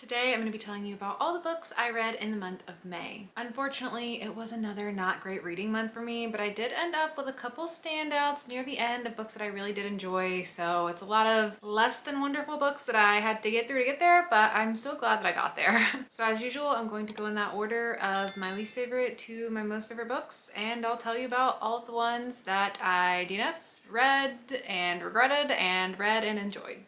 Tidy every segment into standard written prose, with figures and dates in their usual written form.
Today I'm going to be telling you about all the books I read in the month of May. Unfortunately, it was another not great reading month for me, but I did end up with a couple standouts near the end of books that I really did enjoy, so it's a lot of less than wonderful books that I had to get through to get there, but I'm still glad that I got there. So as usual, I'm going to go in that order of my least favorite to my most favorite books, and I'll tell you about all of the ones that I DNFed, read and regretted, and read and enjoyed.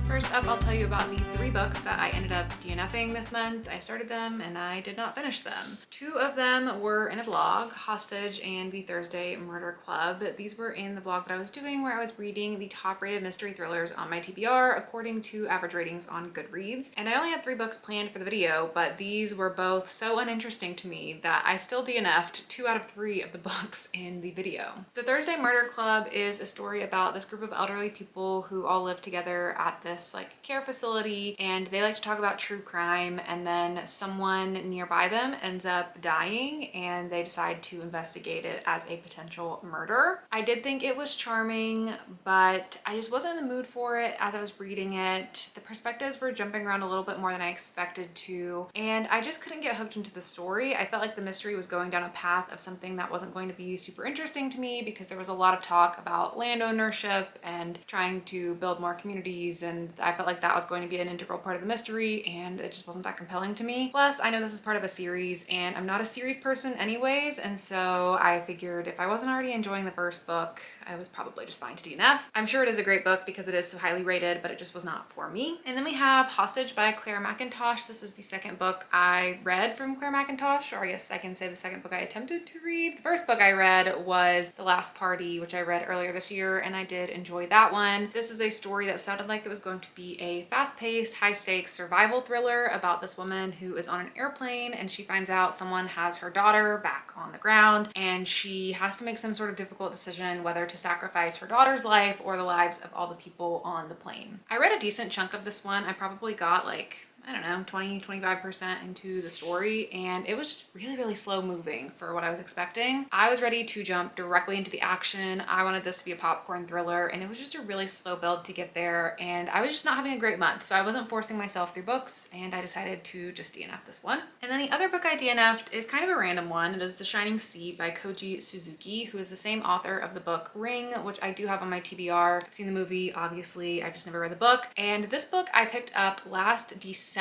First up, I'll tell you about the 3 books that I ended up DNFing this month. I started them and I did not finish them. 2 of them were in a vlog, Hostage and the Thursday Murder Club. These were in the vlog that I was doing where I was reading the top rated mystery thrillers on my TBR according to average ratings on Goodreads. And I only had 3 books planned for the video, but these were both so uninteresting to me that I still DNF'd 2 out of 3 of the books in the video. The Thursday Murder Club is a story about this group of elderly people who all live together at this like care facility, and they like to talk about true crime, and then someone nearby them ends up dying and they decide to investigate it as a potential murder. I did think it was charming, but I just wasn't in the mood for it as I was reading it. The perspectives were jumping around a little bit more than I expected to, and I just couldn't get hooked into the story. I felt like the mystery was going down a path of something that wasn't going to be super interesting to me because there was a lot of talk about land ownership and trying to build more communities, and I felt like that was going to be an integral part of the mystery, and it just wasn't that compelling to me. Plus, I know this is part of a series and I'm not a series person anyways, and so I figured if I wasn't already enjoying the first book, I was probably just fine to DNF. I'm sure it is a great book because it is so highly rated, but it just was not for me. And then we have Hostage by Claire Mackintosh. This is the second book I read from Claire Mackintosh, or I guess I can say the second book I attempted to read. The first book I read was The Last Party, which I read earlier this year, and I did enjoy that one. This is a story that sounded like it was going to be a fast-paced, high-stakes survival thriller about this woman who is on an airplane and she finds out someone has her daughter back on the ground, and she has to make some sort of difficult decision whether to sacrifice her daughter's life or the lives of all the people on the plane. I read a decent chunk of this one. I probably got like, I don't know, 20-25% into the story, and it was just really slow moving for what I was expecting. I was ready to jump directly into the action. I wanted this to be a popcorn thriller, and it was just a really slow build to get there, and I was just not having a great month, so I wasn't forcing myself through books, and I decided to just DNF this one. And then the other book I DNF'd is kind of a random one. It is The Shining Sea by Koji Suzuki, who is the same author of the book Ring, which I do have on my TBR. I've seen the movie, obviously. I've just never read the book, and this book I picked up last December,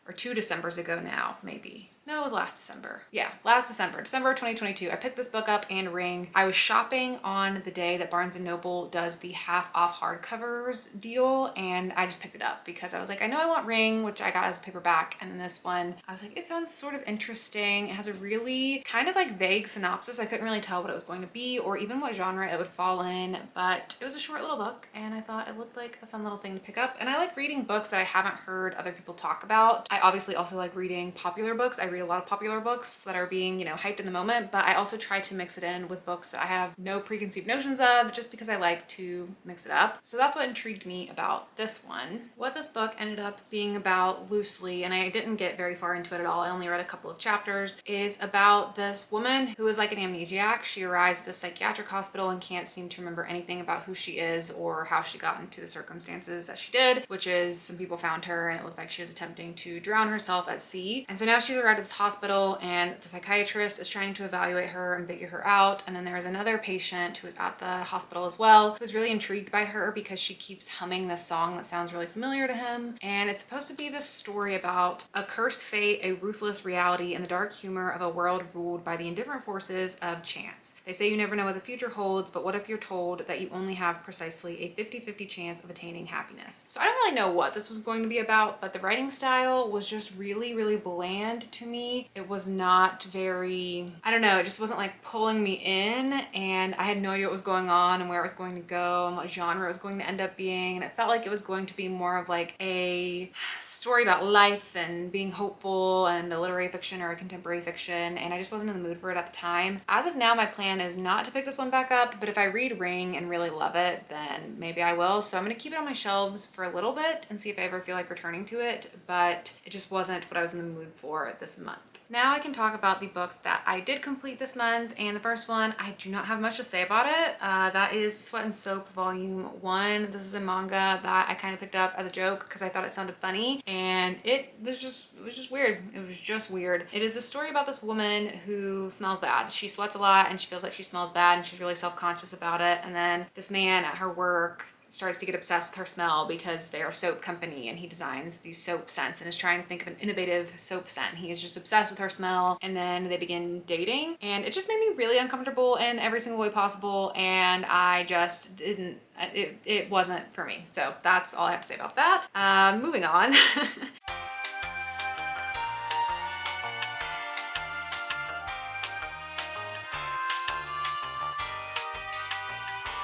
or 2 Decembers ago now, maybe. No, it was last December. Yeah, last December, December 2022. I picked this book up and Ring. I was shopping on the day that Barnes & Noble does the half off hardcovers deal, and I just picked it up because I was like, I know I want Ring, which I got as a paperback, and then this one, I was like, it sounds sort of interesting. It has a really kind of like vague synopsis. I couldn't really tell what it was going to be or even what genre it would fall in, but it was a short little book, and I thought it looked like a fun little thing to pick up. And I like reading books that I haven't heard other people talk about. I obviously also like reading popular books. I read a lot of popular books that are being, you know, hyped in the moment, but I also try to mix it in with books that I have no preconceived notions of, just because I like to mix it up. So that's what intrigued me about this one. What this book ended up being about loosely, and I didn't get very far into it at all, I only read a couple of chapters, is about this woman who is like an amnesiac. She arrives at the psychiatric hospital and can't seem to remember anything about who she is or how she got into the circumstances that she did, which is some people found her and it looked like she was attempting to drown herself at sea. And so now she's arrived at this hospital, and the psychiatrist is trying to evaluate her and figure her out. And then there is another patient who is at the hospital as well, who's really intrigued by her because she keeps humming this song that sounds really familiar to him. And it's supposed to be this story about a cursed fate, a ruthless reality, and the dark humor of a world ruled by the indifferent forces of chance. They say you never know what the future holds, but what if you're told that you only have precisely a 50-50 chance of attaining happiness? So I don't really know what this was going to be about, but the writing style was just really bland to me. It was not very, I don't know, it just wasn't like pulling me in, and I had no idea what was going on and where it was going to go and what genre it was going to end up being. And it felt like it was going to be more of like a story about life and being hopeful and a literary fiction or a contemporary fiction, and I just wasn't in the mood for it at the time. As of now, my plan is not to pick this one back up, but if I read Ring and really love it, then maybe I will. So I'm gonna keep it on my shelves for a little bit and see if I ever feel like returning to it, but it just wasn't what I was in the mood for this month. Now I can talk about the books that I did complete this month, and the first one, I do not have much to say about it. That is Sweat and Soap Volume 1. This is a manga that I kind of picked up as a joke because I thought it sounded funny, and it was just weird. It was just weird. It is the story about this woman who smells bad. She sweats a lot and she feels like she smells bad and she's really self-conscious about it, and then this man at her work starts to get obsessed with her smell because they're a soap company and he designs these soap scents and is trying to think of an innovative soap scent. He is just obsessed with her smell, and then they begin dating, and it just made me really uncomfortable in every single way possible, and I just didn't, it wasn't for me. So that's all I have to say about that. Moving on.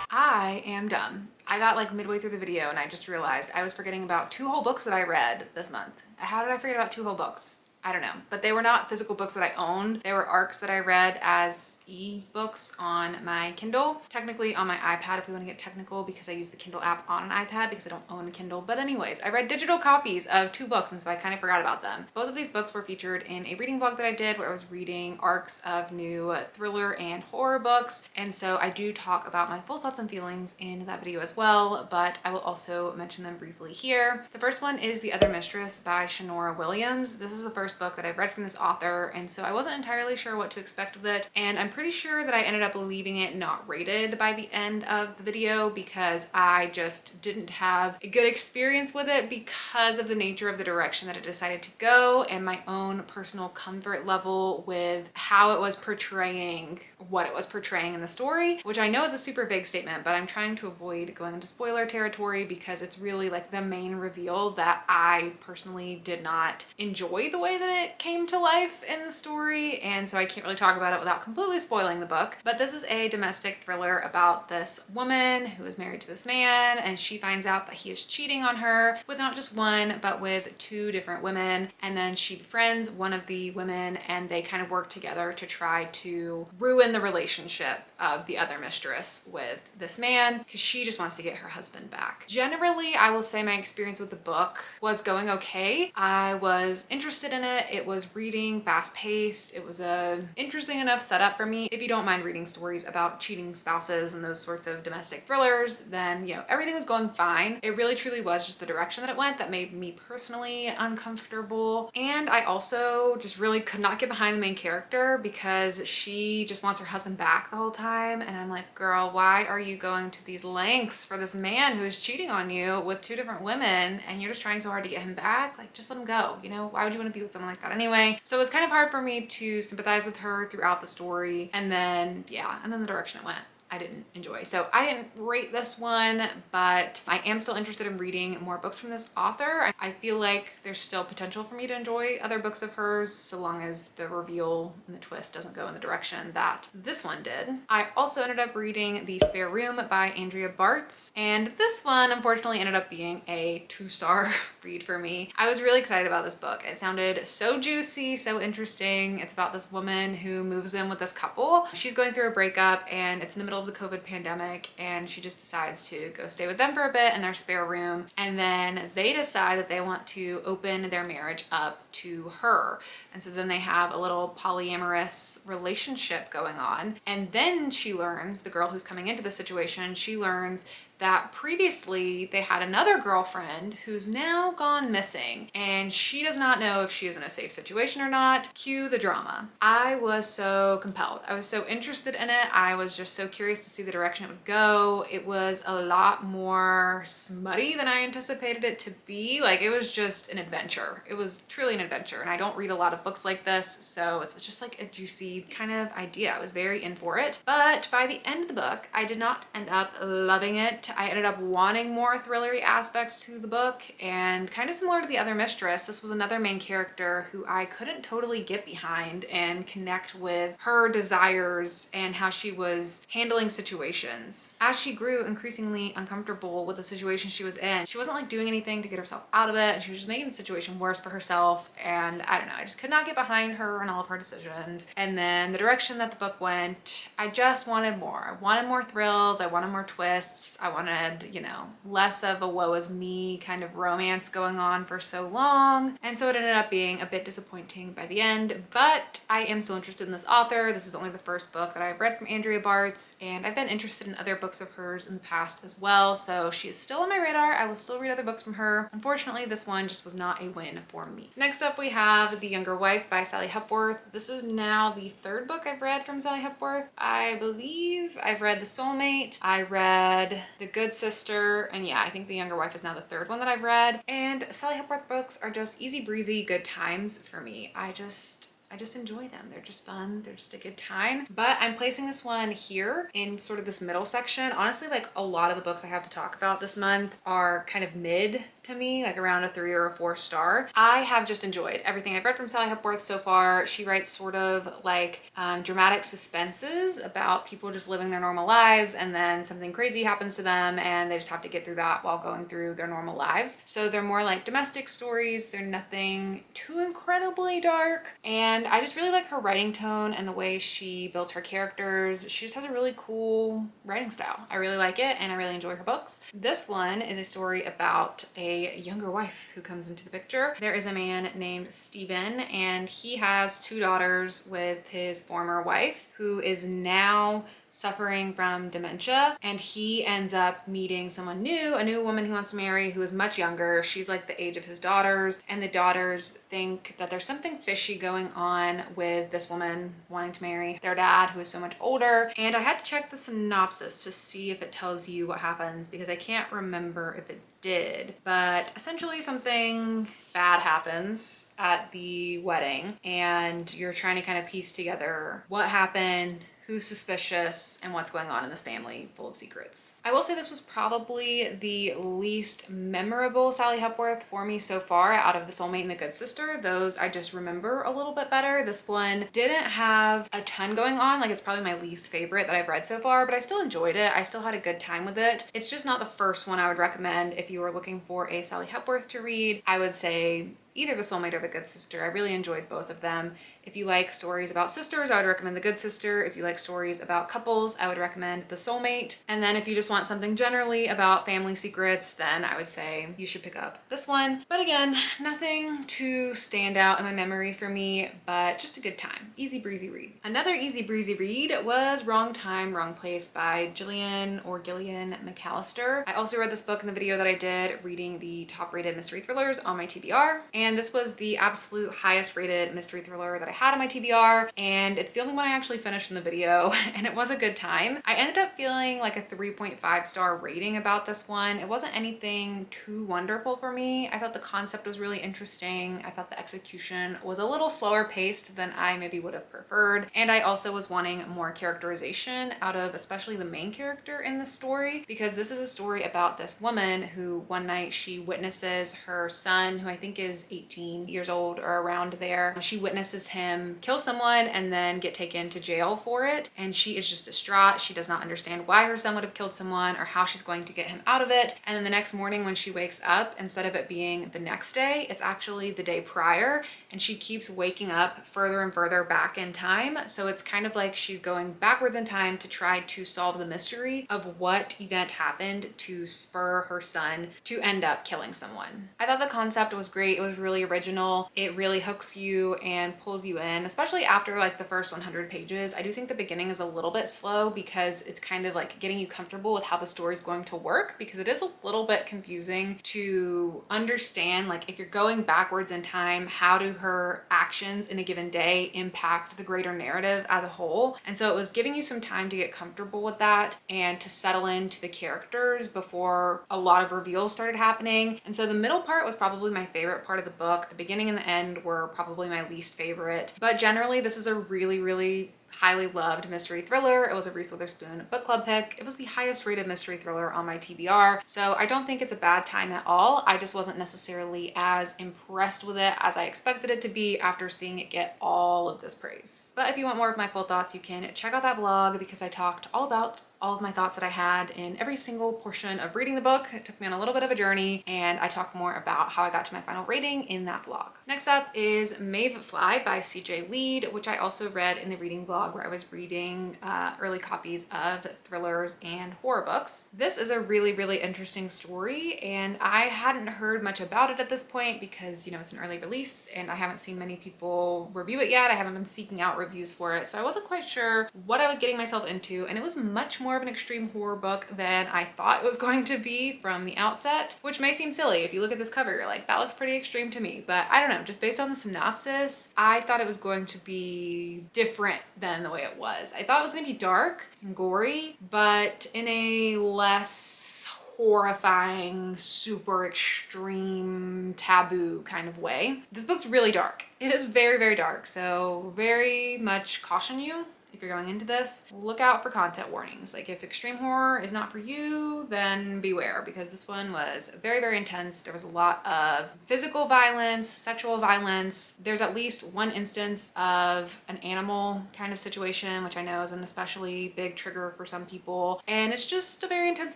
I am dumb. I got like midway through the video and I just realized I was forgetting about 2 whole books that I read this month. How did I forget about 2 whole books? I don't know, but they were not physical books that I owned. They were arcs that I read as e-books on my Kindle. Technically on my iPad if we want to get technical, because I use the Kindle app on an iPad because I don't own a Kindle. But anyways, I read digital copies of 2 books, and so I kind of forgot about them. Both of these books were featured in a reading vlog that I did where I was reading arcs of new thriller and horror books. And so I do talk about my full thoughts and feelings in that video as well, but I will also mention them briefly here. The first one is The Other Mistress by Shanora Williams. This is the first book that I've read from this author, and so I wasn't entirely sure what to expect of it, and I'm pretty sure that I ended up leaving it not rated by the end of the video because I just didn't have a good experience with it because of the nature of the direction that it decided to go and my own personal comfort level with how it was portraying what it was portraying in the story, which I know is a super vague statement, but I'm trying to avoid going into spoiler territory because it's really like the main reveal that I personally did not enjoy the way that it came to life in the story, and so I can't really talk about it without completely spoiling the book. But this is a domestic thriller about this woman who is married to this man, and she finds out that he is cheating on her with not just one but with 2 different women, and then she befriends one of the women and they kind of work together to try to ruin the relationship of the other mistress with this man because she just wants to get her husband back. Generally, I will say my experience with the book was going okay. I was interested in it. It was reading fast-paced. It was a interesting enough setup for me. If you don't mind reading stories about cheating spouses and those sorts of domestic thrillers, then, you know, everything was going fine. It really truly was just the direction that it went that made me personally uncomfortable. And I also just really could not get behind the main character because she just wants her husband back the whole time. And I'm like, girl, why are you going to these lengths for this man who's cheating on you with 2 different women and you're just trying so hard to get him back? Like, just let him go. You know, why would you want to be with someone like that anyway? So it was kind of hard for me to sympathize with her throughout the story, and then yeah, and then the direction it went I didn't enjoy. So I didn't rate this one, but I am still interested in reading more books from this author. I feel like there's still potential for me to enjoy other books of hers so long as the reveal and the twist doesn't go in the direction that this one did. I also ended up reading The Spare Room by Andrea Bartz, and this one unfortunately ended up being a 2-star read for me. I was really excited about this book. It sounded so juicy, so interesting. It's about this woman who moves in with this couple. She's going through a breakup and it's in the middle of the COVID pandemic, and she just decides to go stay with them for a bit in their spare room, and then they decide that they want to open their marriage up to her, and so then they have a little polyamorous relationship going on. And then she learns, the girl who's coming into the situation, she learns that previously they had another girlfriend who's now gone missing, and she does not know if she is in a safe situation or not. Cue the drama. I was so compelled. I was so interested in it. I was just so curious to see the direction it would go. It was a lot more smutty than I anticipated it to be. Like, it was just an adventure. It was truly an adventure, and I don't read a lot of books like this, so it's just like a juicy kind of idea. I was very in for it, but by the end of the book, I did not end up loving it. I ended up wanting more thrillery aspects to the book, and kind of similar to The Other Mistress, this was another main character who I couldn't totally get behind and connect with her desires and how she was handling fulfilling situations. As she grew increasingly uncomfortable with the situation she was in, she wasn't like doing anything to get herself out of it, and she was just making the situation worse for herself. And I don't know, I just could not get behind her and all of her decisions. And then the direction that the book went, I just wanted more. I wanted more thrills, I wanted more twists, I wanted, you know, less of a woe is me kind of romance going on for so long. And so it ended up being a bit disappointing by the end, but I am still interested in this author. This is only the first book that I've read from Andrea Bartz, and I've been interested in other books of hers in the past as well, so she is still on my radar. I will still read other books from her. Unfortunately, this one just was not a win for me. Next up, we have The Younger Wife by Sally Hepworth. This is now the third book I've read from Sally Hepworth. I believe I've read The Soulmate, I read The Good Sister, and yeah, I think The Younger Wife is now the third one that I've read. And Sally Hepworth books are just easy breezy good times for me. I just enjoy them. They're just fun. They're just a good time. But I'm placing this one here in sort of this middle section. Honestly, like a lot of the books I have to talk about this month are kind of mid to me, like around a 3 or a 4 star. I have just enjoyed everything I've read from Sally Hepworth so far. She writes sort of like dramatic suspenses about people just living their normal lives, and then something crazy happens to them and they just have to get through that while going through their normal lives. So they're more like domestic stories. They're nothing too incredibly dark. And I just really like her writing tone and the way she builds her characters. She just has a really cool writing style. I really like it and I really enjoy her books. This one is a story about a younger wife who comes into the picture. There is a man named Stephen, and he has 2 daughters with his former wife, who is now suffering from dementia, and he ends up meeting someone new, a new woman he wants to marry who is much younger. She's like the age of his daughters, and the daughters think that there's something fishy going on with this woman wanting to marry their dad, who is so much older. And I had to check the synopsis to see if it tells you what happens, because I can't remember if it did, but essentially something bad happens at the wedding and you're trying to kind of piece together what happened, who's suspicious, and what's going on in this family full of secrets. I will say this was probably the least memorable Sally Hepworth for me so far out of The Soulmate and The Good Sister. Those I just remember a little bit better. This one didn't have a ton going on. Like, it's probably my least favorite that I've read so far, but I still enjoyed it. I still had a good time with it. It's just not the first one I would recommend if you were looking for a Sally Hepworth to read. I would say either The Soulmate or The Good Sister. I really enjoyed both of them. If you like stories about sisters, I would recommend The Good Sister. If you like stories about couples, I would recommend The Soulmate. And then if you just want something generally about family secrets, then I would say you should pick up this one. But again, nothing to stand out in my memory for me, but just a good time. Easy breezy read. Another easy breezy read was Wrong Time, Wrong Place by Gillian McAllister. I also read this book in the video that I did reading the top rated mystery thrillers on my TBR. And this was the absolute highest rated mystery thriller that I had on my TBR, and it's the only one I actually finished in the video, and it was a good time. I ended up feeling like a 3.5 star rating about this one. It wasn't anything too wonderful for me. I thought the concept was really interesting. I thought the execution was a little slower paced than I maybe would have preferred, and I also was wanting more characterization out of especially the main character in the story, because this is a story about this woman who one night she witnesses her son, who I think is 18 years old or around there. She witnesses him kill someone and then get taken to jail for it. And she is just distraught. She does not understand why her son would have killed someone or how she's going to get him out of it. And then the next morning when she wakes up, instead of it being the next day, it's actually the day prior. And she keeps waking up further and further back in time. So it's kind of like she's going backwards in time to try to solve the mystery of what event happened to spur her son to end up killing someone. I thought the concept was great. It was really original. It really hooks you and pulls you in, especially after like the first 100 pages. I do think the beginning is a little bit slow because it's kind of like getting you comfortable with how the story is going to work, because it is a little bit confusing to understand, like, if you're going backwards in time, how do her actions in a given day impact the greater narrative as a whole. And so it was giving you some time to get comfortable with that and to settle into the characters before a lot of reveals started happening. And so the middle part was probably my favorite part of the book. The beginning and the end were probably my least favorite, but generally this is a really highly loved mystery thriller. It was a Reese Witherspoon book club pick. It was the highest rated mystery thriller on my TBR. So I don't think it's a bad time at all. I just wasn't necessarily as impressed with it as I expected it to be after seeing it get all of this praise. But if you want more of my full thoughts, you can check out that vlog because I talked all about all of my thoughts that I had in every single portion of reading the book. It took me on a little bit of a journey, and I talked more about how I got to my final rating in that vlog. Next up is Maeve Fly by CJ Lead, which I also read in the reading vlog where I was reading early copies of thrillers and horror books. This is a really, really interesting story, and I hadn't heard much about it at this point because, you know, it's an early release and I haven't seen many people review it yet. I haven't been seeking out reviews for it, so I wasn't quite sure what I was getting myself into, and it was much more of an extreme horror book than I thought it was going to be from the outset, which may seem silly. If you look at this cover, you're like, that looks pretty extreme to me, but I don't know, just based on the synopsis, I thought it was going to be different than the way it was. I thought it was going to be dark and gory, but in a less horrifying, super extreme, taboo kind of way. This book's really dark. It is very, very dark, so very much caution you. If you're going into this, look out for content warnings. Like if extreme horror is not for you, then beware, because this one was very, very intense. There was a lot of physical violence, sexual violence. There's at least one instance of an animal kind of situation, which I know is an especially big trigger for some people. And it's just a very intense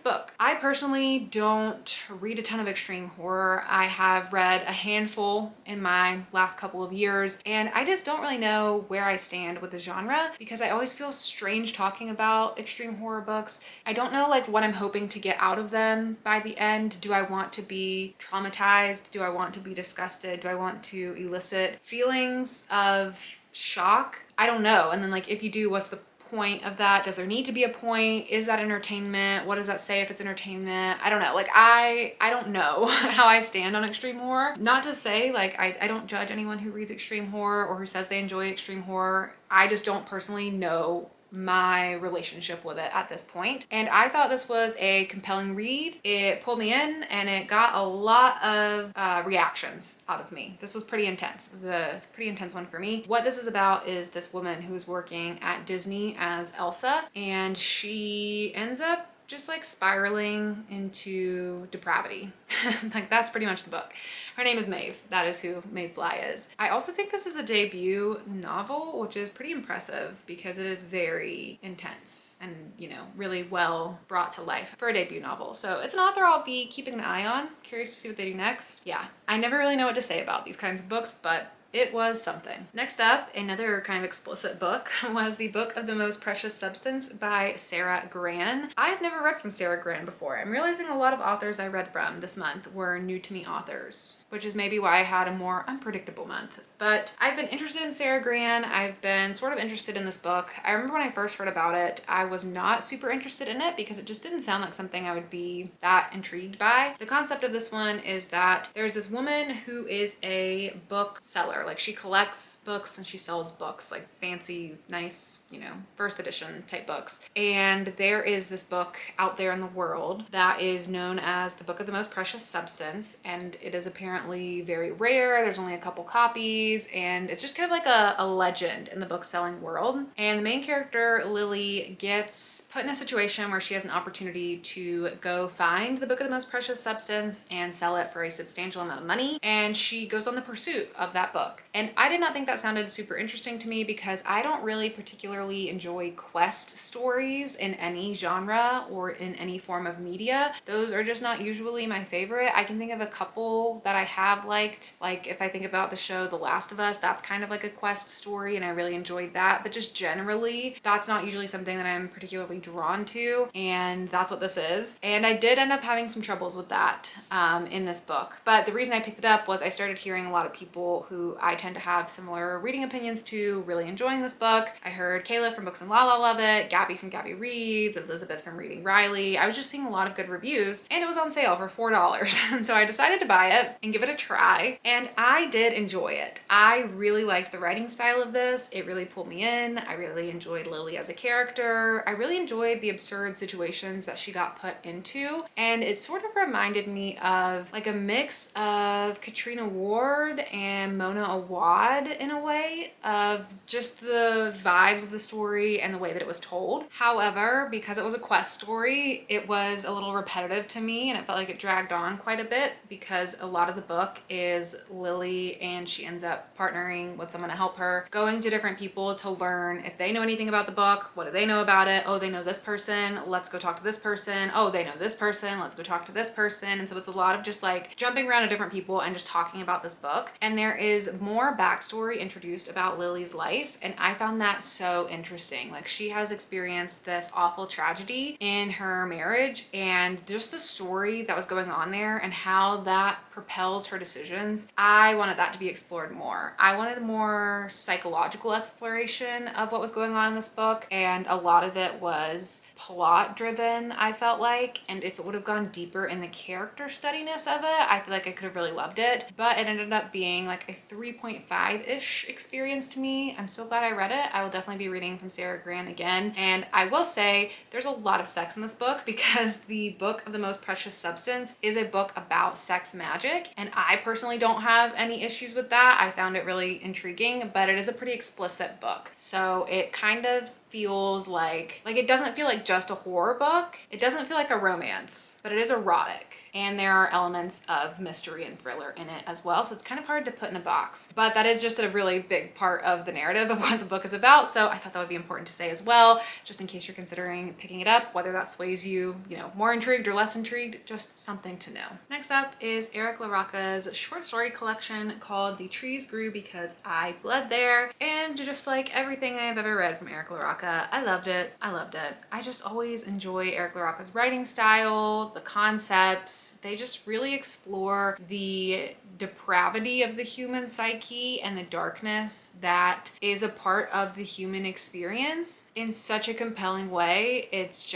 book. I personally don't read a ton of extreme horror. I have read a handful in my last couple of years, and I just don't really know where I stand with the genre because I always feel strange talking about extreme horror books. I don't know like what I'm hoping to get out of them by the end. Do I want to be traumatized? Do I want to be disgusted? Do I want to elicit feelings of shock? I don't know. And then like if you do, what's the point of that? Does there need to be a point? Is that entertainment? What does that say if it's entertainment? I don't know. Like I don't know how I stand on extreme horror. Not to say like I don't judge anyone who reads extreme horror or who says they enjoy extreme horror. I just don't personally know my relationship with it at this point. And I thought this was a compelling read. It pulled me in and it got a lot of reactions out of me. This was pretty intense. It was a pretty intense one for me. What this is about is this woman who's working at Disney as Elsa, and she ends up just like spiraling into depravity. Like that's pretty much the book. Her name is Maeve. That is who Maeve Fly is. I also think this is a debut novel, which is pretty impressive because it is very intense and, you know, really well brought to life for a debut novel. So it's an author I'll be keeping an eye on. Curious to see what they do next. Yeah, I never really know what to say about these kinds of books, but it was something. Next up, another kind of explicit book was The Book of the Most Precious Substance by Sarah Gran. I've never read from Sarah Gran before. I'm realizing a lot of authors I read from this month were new to me authors, which is maybe why I had a more unpredictable month. But I've been interested in Sarah Gran. I've been sort of interested in this book. I remember when I first heard about it, I was not super interested in it because it just didn't sound like something I would be that intrigued by. The concept of this one is that there's this woman who is a book seller. Like she collects books and she sells books, like fancy, nice, you know, first edition type books. And there is this book out there in the world that is known as the Book of the Most Precious Substance. And it is apparently very rare. There's only a couple copies and it's just kind of like a legend in the book selling world. And the main character, Lily, gets put in a situation where she has an opportunity to go find the Book of the Most Precious Substance and sell it for a substantial amount of money. And she goes on the pursuit of that book. And I did not think that sounded super interesting to me because I don't really particularly enjoy quest stories in any genre or in any form of media. Those are just not usually my favorite. I can think of a couple that I have liked. Like if I think about the show The Last of Us, that's kind of like a quest story and I really enjoyed that. But just generally, that's not usually something that I'm particularly drawn to, and that's what this is. And I did end up having some troubles with that in this book. But the reason I picked it up was I started hearing a lot of people who I tend to have similar reading opinions to really enjoying this book. I heard Kayla from Books and Lala love it, Gabby from Gabby Reads, Elizabeth from Reading Riley. I was just seeing a lot of good reviews and it was on sale for $4. And so I decided to buy it and give it a try. And I did enjoy it. I really liked the writing style of this. It really pulled me in. I really enjoyed Lily as a character. I really enjoyed the absurd situations that she got put into. And it sort of reminded me of like a mix of Katrina Ward and Mona a wad in a way of just the vibes of the story and the way that it was told. However, because it was a quest story, it was a little repetitive to me and it felt like it dragged on quite a bit because a lot of the book is Lily and she ends up partnering with someone to help her, going to different people to learn if they know anything about the book. What do they know about it? Oh, they know this person. Let's go talk to this person. Oh, they know this person. Let's go talk to this person. And so it's a lot of just like jumping around to different people and just talking about this book. And there is more backstory introduced about Lily's life. And I found that so interesting. Like she has experienced this awful tragedy in her marriage and just the story that was going on there and how that propels her decisions. I wanted that to be explored more. I wanted more psychological exploration of what was going on in this book, and a lot of it was plot driven, I felt like, and if it would have gone deeper in the character studiness of it, I feel like I could have really loved it, but it ended up being like a 3.5-ish experience to me. I'm so glad I read it. I will definitely be reading from Sarah Gran again, and I will say there's a lot of sex in this book because the Book of the Most Precious Substance is a book about sex magic, and I personally don't have any issues with that. I found it really intriguing, but it is a pretty explicit book, so it kind of feels like it doesn't feel like just a horror book. It doesn't feel like a romance, but it is erotic. And there are elements of mystery and thriller in it as well. So it's kind of hard to put in a box, but that is just a really big part of the narrative of what the book is about. So I thought that would be important to say as well, just in case you're considering picking it up, whether that sways you, more intrigued or less intrigued, just something to know. Next up is Eric LaRocca's short story collection called The Trees Grew Because I Bled There. And just like everything I've ever read from Eric LaRocca, I loved it. I loved it. I just always enjoy Eric LaRocca's writing style, the concepts. They just really explore the depravity of the human psyche and the darkness that is a part of the human experience in such a compelling way. It's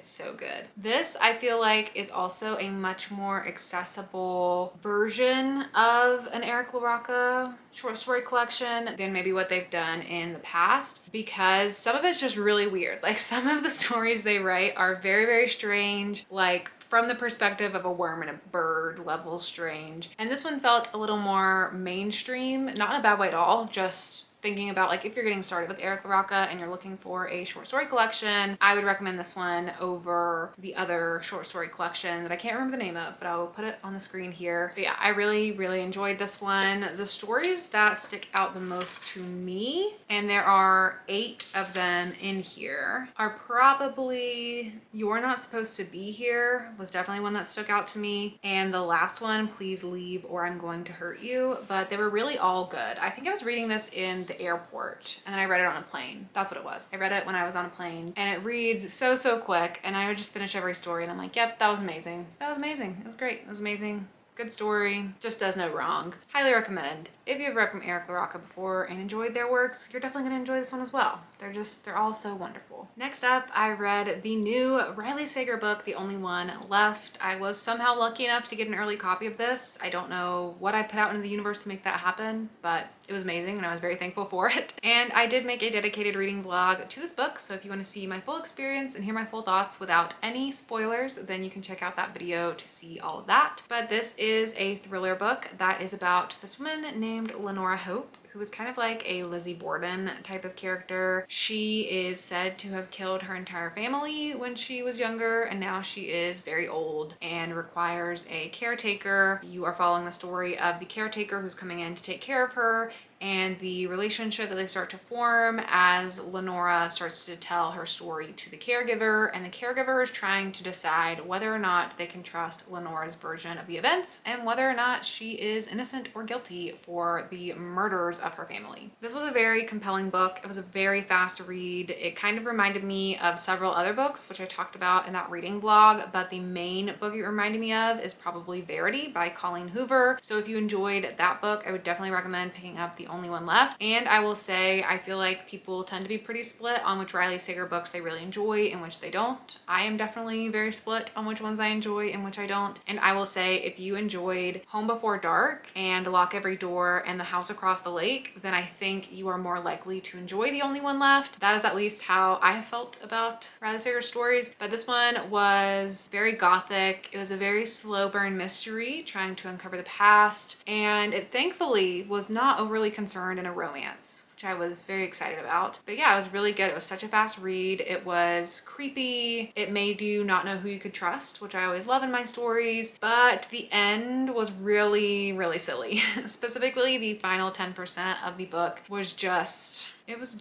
so good. This, I feel like, is also a much more accessible version of an Eric LaRocca short story collection than maybe what they've done in the past, because some of it's just really weird. Like some of the stories they write are very, very strange, like from the perspective of a worm and a bird level strange. And this one felt a little more mainstream, not in a bad way at all, just thinking about like if you're getting started with Eric LaRocca and you're looking for a short story collection, I would recommend this one over the other short story collection that I can't remember the name of, but I will put it on the screen here. But yeah, I really, really enjoyed this one. The stories that stick out the most to me, and there are 8 of them in here, are probably You're Not Supposed to Be Here was definitely one that stuck out to me, and the last one, Please Leave or I'm Going to Hurt You, but they were really all good. I think I was reading this in the airport and then I read it on a plane. That's what it was. I read it when I was on a plane and it reads so quick, and I would just finish every story and I'm like, yep, that was amazing. That was amazing. It was great. It was amazing. Good story, just does no wrong. Highly recommend. If you've read from Eric LaRocca before and enjoyed their works, you're definitely gonna enjoy this one as well. They're all so wonderful. Next up, I read the new Riley Sager book, The Only One Left. I was somehow lucky enough to get an early copy of this. I don't know what I put out into the universe to make that happen, but it was amazing and I was very thankful for it. And I did make a dedicated reading vlog to this book, so if you want to see my full experience and hear my full thoughts without any spoilers, then you can check out that video to see all of that. But this is a thriller book that is about this woman named Lenora Hope, who is kind of like a Lizzie Borden type of character. She is said to have killed her entire family when she was younger, and now she is very old and requires a caretaker. You are following the story of the caretaker who's coming in to take care of her and the relationship that they start to form as Lenora starts to tell her story to the caregiver, and the caregiver is trying to decide whether or not they can trust Lenora's version of the events and whether or not she is innocent or guilty for the murders of her family. This was a very compelling book. It was a very fast read. It kind of reminded me of several other books, which I talked about in that reading vlog, but the main book it reminded me of is probably Verity by Colleen Hoover. So if you enjoyed that book, I would definitely recommend picking up The the only one left. And I will say, I feel like people tend to be pretty split on which Riley Sager books they really enjoy and which they don't. I am definitely very split on which ones I enjoy and which I don't. And I will say, if you enjoyed Home Before Dark and Lock Every Door and The House Across the Lake, then I think you are more likely to enjoy The Only One Left. That is at least how I have felt about Riley Sager's stories. But this one was very gothic. It was a very slow burn mystery trying to uncover the past, and it thankfully was not overly concerned in a romance, which I was very excited about. But yeah, it was really good. It was such a fast read. It was creepy. It made you not know who you could trust, which I always love in my stories. But the end was really, really silly. Specifically, the final 10% of the book was just, it was a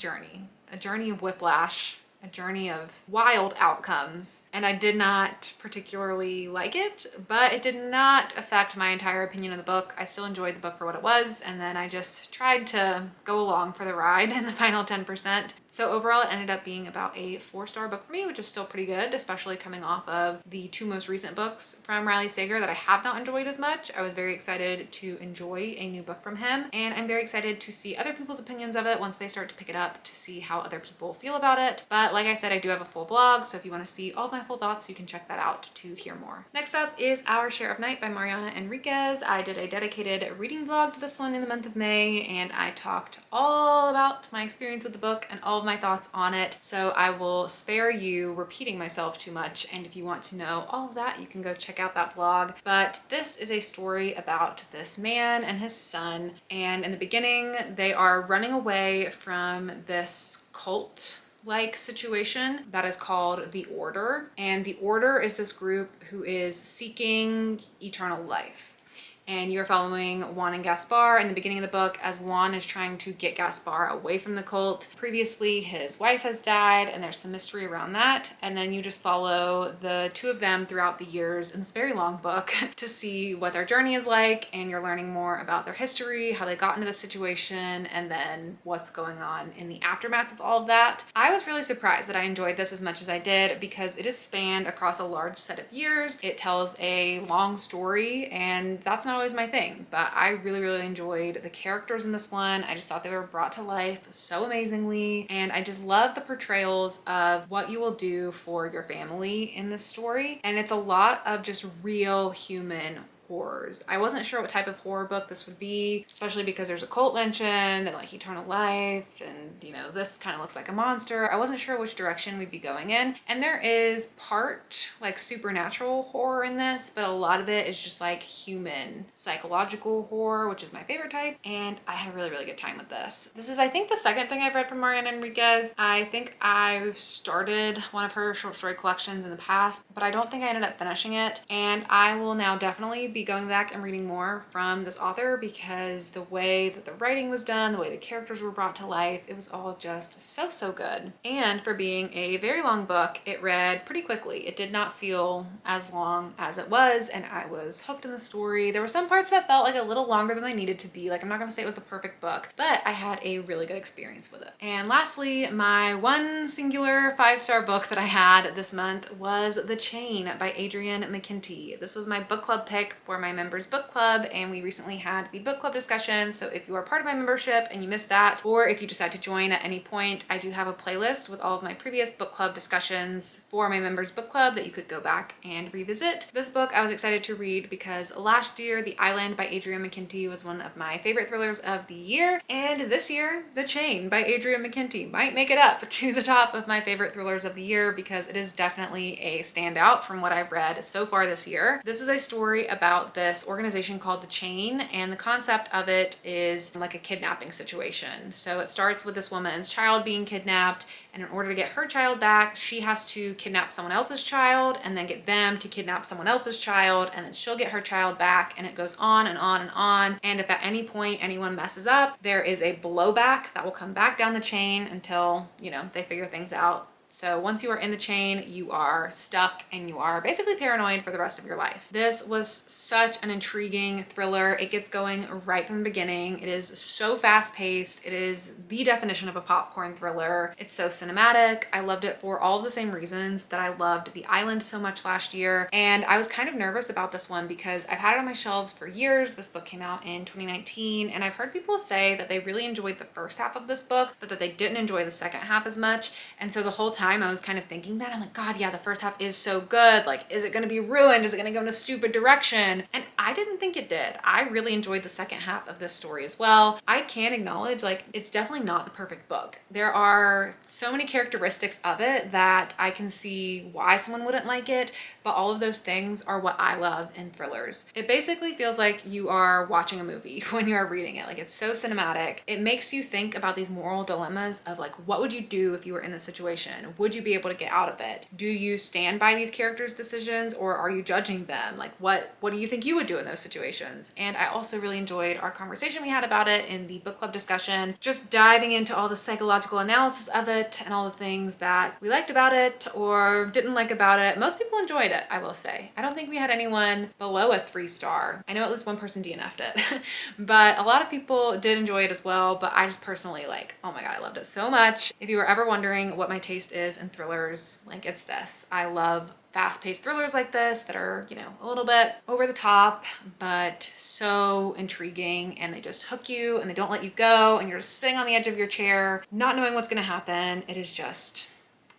journey of whiplash, a journey of wild outcomes, and I did not particularly like it, but it did not affect my entire opinion of the book. I still enjoyed the book for what it was, and then I just tried to go along for the ride in the final 10%. So overall, it ended up being about a 4-star book for me, which is still pretty good, especially coming off of the 2 most recent books from Riley Sager that I have not enjoyed as much. I was very excited to enjoy a new book from him, and I'm very excited to see other people's opinions of it once they start to pick it up, to see how other people feel about it. But like I said, I do have a full vlog, so if you want to see all of my full thoughts, you can check that out to hear more. Next up is Our Share of Night by Mariana Enriquez. I did a dedicated reading vlog to this one in the month of May, and I talked all about my experience with the book and all of my thoughts on it, so I will spare you repeating myself too much, and if you want to know all of that, you can go check out that vlog. But this is a story about this man and his son, and in the beginning they are running away from this cult-like situation that is called the Order, and the Order is this group who is seeking eternal life. And you're following Juan and Gaspar in the beginning of the book as Juan is trying to get Gaspar away from the cult. Previously, his wife has died, and there's some mystery around that. And then you just follow the 2 of them throughout the years in this very long book to see what their journey is like, and you're learning more about their history, how they got into this situation, and then what's going on in the aftermath of all of that. I was really surprised that I enjoyed this as much as I did, because it is spanned across a large set of years. It tells a long story, and that's not always my thing, but I really, really enjoyed the characters in this one. I just thought they were brought to life so amazingly, and I just love the portrayals of what you will do for your family in this story. And it's a lot of just real human horrors. I wasn't sure what type of horror book this would be, especially because there's a cult mentioned and like eternal life, and you know, this kind of looks like a monster. I wasn't sure which direction we'd be going in, and there is part like supernatural horror in this, but a lot of it is just like human psychological horror, which is my favorite type, and I had a really, really good time with this. This is, I think, the second thing I've read from Mariana Enriquez. I think I've started one of her short story collections in the past, but I don't think I ended up finishing it, and I will now definitely be going back and reading more from this author, because the way that the writing was done, the way the characters were brought to life, it was all just so, so good. And for being a very long book, it read pretty quickly. It did not feel as long as it was, and I was hooked in the story. There were some parts that felt like a little longer than they needed to be. Like, I'm not gonna say it was the perfect book, but I had a really good experience with it. And lastly, my one singular 5-star book that I had this month was The Chain by Adrienne McKenty. This was my book club pick for my members book club, and we recently had the book club discussion. So if you are part of my membership and you missed that, or if you decide to join at any point, I do have a playlist with all of my previous book club discussions for my members book club that you could go back and revisit. This book I was excited to read because last year The Island by Adrienne McKenty was one of my favorite thrillers of the year, and this year The Chain by Adrienne McKenty might make it up to the top of my favorite thrillers of the year, because it is definitely a standout from what I've read so far this year. This is a story about this organization called The Chain, and the concept of it is like a kidnapping situation. So it starts with this woman's child being kidnapped, and in order to get her child back, she has to kidnap someone else's child and then get them to kidnap someone else's child, and then she'll get her child back, and it goes on and on and on. And if at any point anyone messes up, there is a blowback that will come back down the chain until, you know, they figure things out So once you are in the chain, you are stuck and you are basically paranoid for the rest of your life. This was such an intriguing thriller. It gets going right from the beginning. It is so fast paced. It is the definition of a popcorn thriller. It's so cinematic. I loved it for all of the same reasons that I loved The Island so much last year. And I was kind of nervous about this one because I've had it on my shelves for years. This book came out in 2019 and I've heard people say that they really enjoyed the first half of this book, but that they didn't enjoy the second half as much. And so the whole time I was kind of thinking that. I'm like, God, yeah, the first half is so good. Like, is it going to be ruined? Is it going to go in a stupid direction? And I didn't think it did. I really enjoyed the second half of this story as well. I can acknowledge, like, it's definitely not the perfect book. There are so many characteristics of it that I can see why someone wouldn't like it, but all of those things are what I love in thrillers. It basically feels like you are watching a movie when you are reading it. Like, it's so cinematic. It makes you think about these moral dilemmas of like, what would you do if you were in this situation? Would you be able to get out of it? Do you stand by these characters' decisions or are you judging them? Like, what do you think you would do in those situations? And I also really enjoyed our conversation we had about it in the book club discussion, just diving into all the psychological analysis of it and all the things that we liked about it or didn't like about it. Most people enjoyed it, I will say. I don't think we had anyone below a 3-star. I know at least one person DNF'd it, but a lot of people did enjoy it as well. But I just personally, like, oh my God, I loved it so much. If you were ever wondering what my taste is in thrillers, like, it's this. I love fast-paced thrillers like this that are, you know, a little bit over the top, but so intriguing, and they just hook you and they don't let you go, and you're just sitting on the edge of your chair, not knowing what's gonna happen. It is just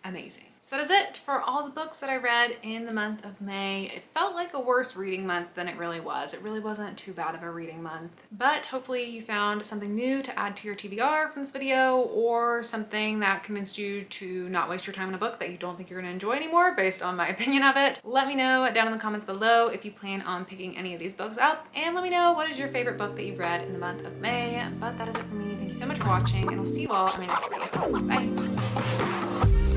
amazing. So that is it for all the books that I read in the month of May. It felt like a worse reading month than it really was. It really wasn't too bad of a reading month, but hopefully you found something new to add to your TBR from this video, or something that convinced you to not waste your time on a book that you don't think you're gonna enjoy anymore based on my opinion of it. Let me know down in the comments below if you plan on picking any of these books up, and let me know what is your favorite book that you read in the month of May. But that is it for me. Thank you so much for watching, and I'll see you all in my next video. Bye.